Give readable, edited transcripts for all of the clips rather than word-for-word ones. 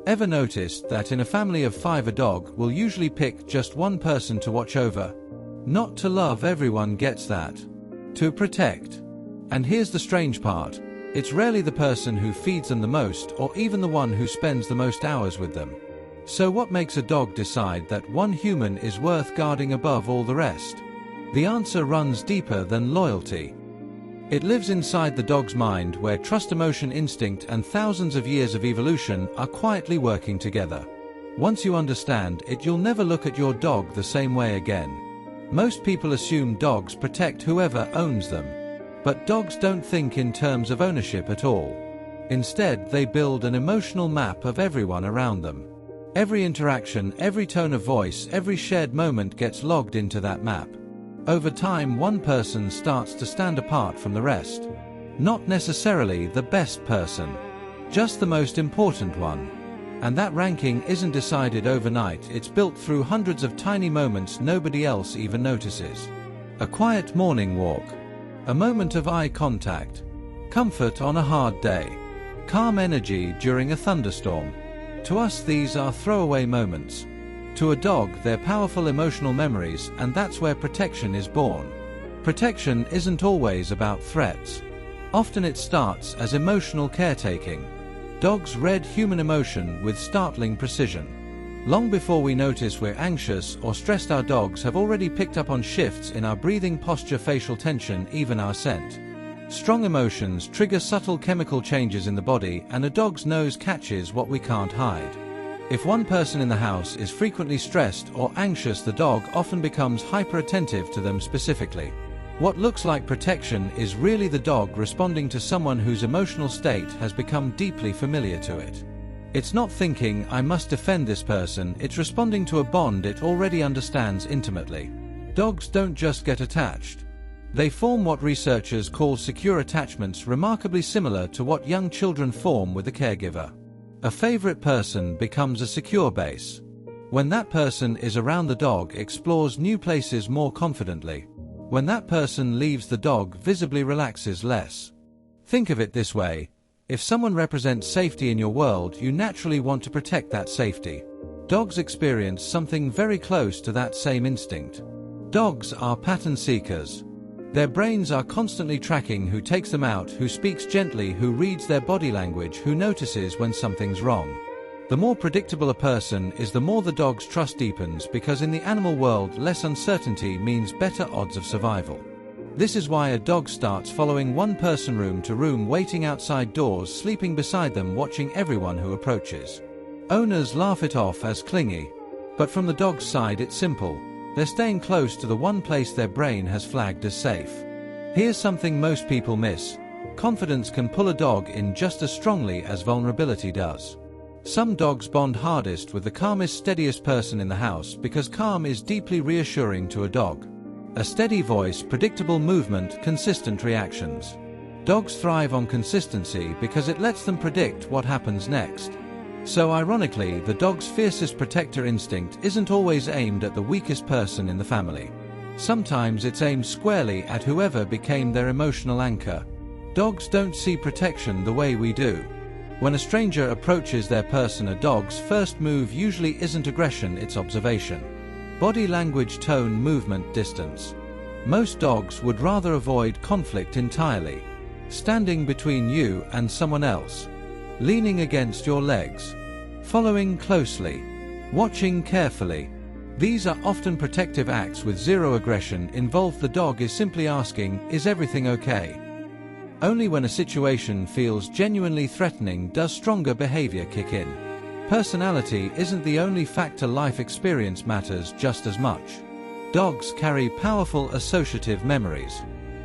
Ever noticed that in a family of 5 a dog will usually pick just one person to watch over? Not to love, everyone gets that. To protect. And here's the strange part. It's rarely the person who feeds them the most or even the one who spends the most hours with them. So what makes a dog decide that one human is worth guarding above all the rest? The answer runs deeper than loyalty. It lives inside the dog's mind, where trust, emotion, instinct, and thousands of years of evolution are quietly working together. Once you understand it, you'll never look at your dog the same way again. Most people assume dogs protect whoever owns them. But dogs don't think in terms of ownership at all. Instead, they build an emotional map of everyone around them. Every interaction, every tone of voice, every shared moment gets logged into that map. Over time, one person starts to stand apart from the rest. Not necessarily the best person, just the most important one. And that ranking isn't decided overnight, it's built through hundreds of tiny moments nobody else even notices. A quiet morning walk. A moment of eye contact. Comfort on a hard day. Calm energy during a thunderstorm. To us, these are throwaway moments. To a dog, they're powerful emotional memories, and that's where protection is born. Protection isn't always about threats. Often it starts as emotional caretaking. Dogs read human emotion with startling precision. Long before we notice we're anxious or stressed, our dogs have already picked up on shifts in our breathing, posture, facial tension, even our scent. Strong emotions trigger subtle chemical changes in the body, and a dog's nose catches what we can't hide. If one person in the house is frequently stressed or anxious, the dog often becomes hyper-attentive to them specifically. What looks like protection is really the dog responding to someone whose emotional state has become deeply familiar to it. It's not thinking, "I must defend this person," it's responding to a bond it already understands intimately. Dogs don't just get attached. They form what researchers call secure attachments, remarkably similar to what young children form with a caregiver. A favorite person becomes a secure base. When that person is around, the dog explores new places more confidently. When that person leaves, the dog visibly relaxes less. Think of it this way. If someone represents safety in your world, you naturally want to protect that safety. Dogs experience something very close to that same instinct. Dogs are pattern seekers. Their brains are constantly tracking who takes them out, who speaks gently, who reads their body language, who notices when something's wrong. The more predictable a person is, the more the dog's trust deepens, because in the animal world, less uncertainty means better odds of survival. This is why a dog starts following one person room to room, waiting outside doors, sleeping beside them, watching everyone who approaches. Owners laugh it off as clingy. But from the dog's side, it's simple. They're staying close to the one place their brain has flagged as safe. Here's something most people miss. Confidence can pull a dog in just as strongly as vulnerability does. Some dogs bond hardest with the calmest, steadiest person in the house, because calm is deeply reassuring to a dog. A steady voice, predictable movement, consistent reactions. Dogs thrive on consistency because it lets them predict what happens next. So ironically, the dog's fiercest protector instinct isn't always aimed at the weakest person in the family. Sometimes it's aimed squarely at whoever became their emotional anchor. Dogs don't see protection the way we do. When a stranger approaches their person, a dog's first move usually isn't aggression, it's observation. Body language, tone, movement, distance. Most dogs would rather avoid conflict entirely. Standing between you and someone else. Leaning against your legs. Following closely. Watching carefully. These are often protective acts with zero aggression involved. The dog is simply asking, "Is everything okay?" Only when a situation feels genuinely threatening does stronger behavior kick in. Personality isn't the only factor, life experience matters just as much. Dogs carry powerful associative memories.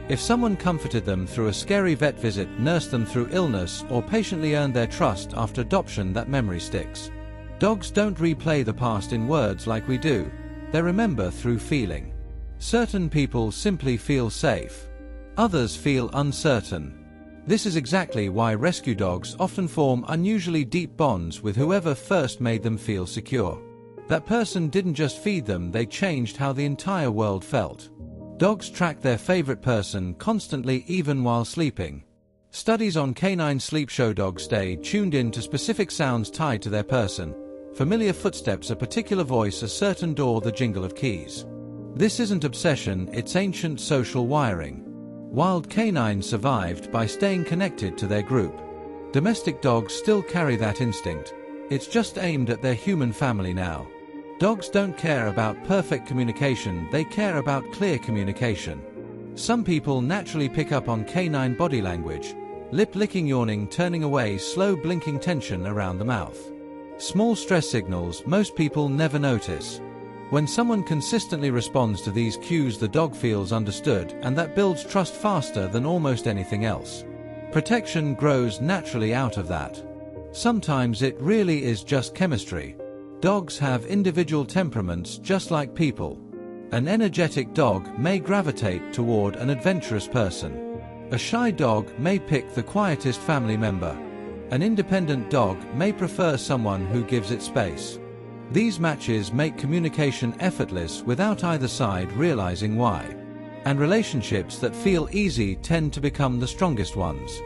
If someone comforted them through a scary vet visit, nursed them through illness, or patiently earned their trust after adoption, that memory sticks. Dogs don't replay the past in words like we do. They remember through feeling. Certain people simply feel safe. Others feel uncertain. This is exactly why rescue dogs often form unusually deep bonds with whoever first made them feel secure. That person didn't just feed them, they changed how the entire world felt. Dogs track their favorite person constantly, even while sleeping. Studies on canine sleep show dogs stay tuned in to specific sounds tied to their person, familiar footsteps, a particular voice, a certain door, the jingle of keys. This isn't obsession, it's ancient social wiring. Wild canines survived by staying connected to their group. Domestic dogs still carry that instinct. It's just aimed at their human family now. Dogs don't care about perfect communication, they care about clear communication. Some people naturally pick up on canine body language: lip licking, yawning, turning away, slow blinking, tension around the mouth. Small stress signals most people never notice. When someone consistently responds to these cues, the dog feels understood, and that builds trust faster than almost anything else. Protection grows naturally out of that. Sometimes it really is just chemistry. Dogs have individual temperaments just like people. An energetic dog may gravitate toward an adventurous person. A shy dog may pick the quietest family member. An independent dog may prefer someone who gives it space. These matches make communication effortless without either side realizing why. And relationships that feel easy tend to become the strongest ones.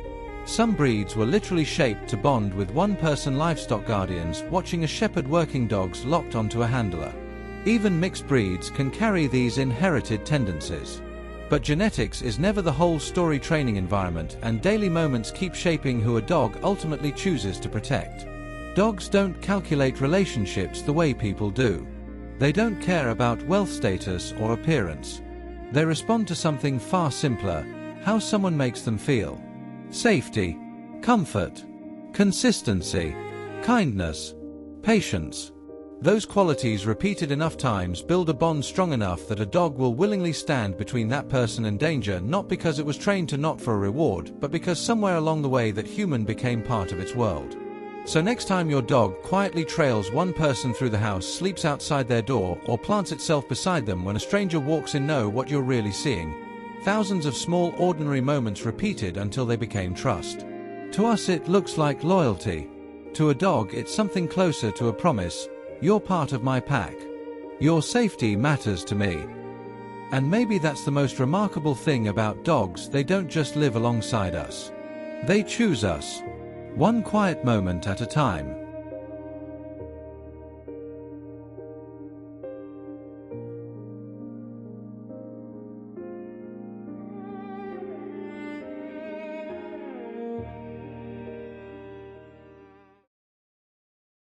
Some breeds were literally shaped to bond with one-person livestock guardians, watching a shepherd working dogs locked onto a handler. Even mixed breeds can carry these inherited tendencies. But genetics is never the whole story. Training environment and daily moments keep shaping who a dog ultimately chooses to protect. Dogs don't calculate relationships the way people do. They don't care about wealth status or appearance. They respond to something far simpler: how someone makes them feel. Safety, comfort, consistency, kindness, patience. Those qualities repeated enough times build a bond strong enough that a dog will willingly stand between that person and danger, not because it was trained to, not for a reward, but because somewhere along the way that human became part of its world. So next time your dog quietly trails one person through the house, sleeps outside their door, or plants itself beside them when a stranger walks in, know what you're really seeing. Thousands of small, ordinary moments repeated until they became trust. To us it looks like loyalty. To a dog it's something closer to a promise: you're part of my pack. Your safety matters to me. And maybe that's the most remarkable thing about dogs: they don't just live alongside us. They choose us. One quiet moment at a time.